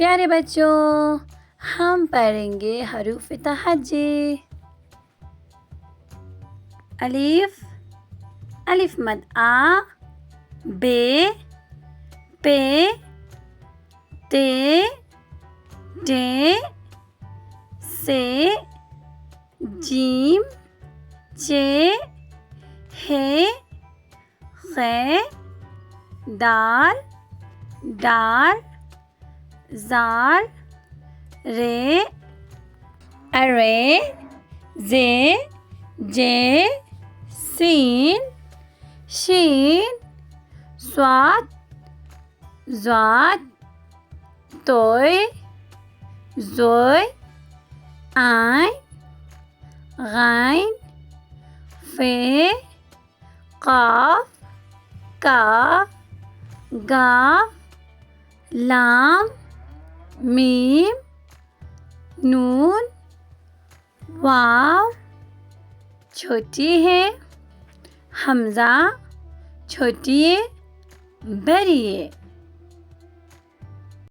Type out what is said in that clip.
प्यारे बच्चों, हम पढ़ेंगे हरूफ तहज्जी। अलिफ, अलिफ मद आ, बे, पे, ते, टे, से, जीम, चे, हे, खे, दाल, डाल, ज़ाल, रे, अरे, जे, जे, सीन, शीन, स्वाद, ज़ाद, तोय, ज़ोय, आइन, गाइन, फे, काफ, काफ, गाफ, लाम, मीम, नून, वाव, छोटी है, हमज़ा, छोटी है, बड़ी है।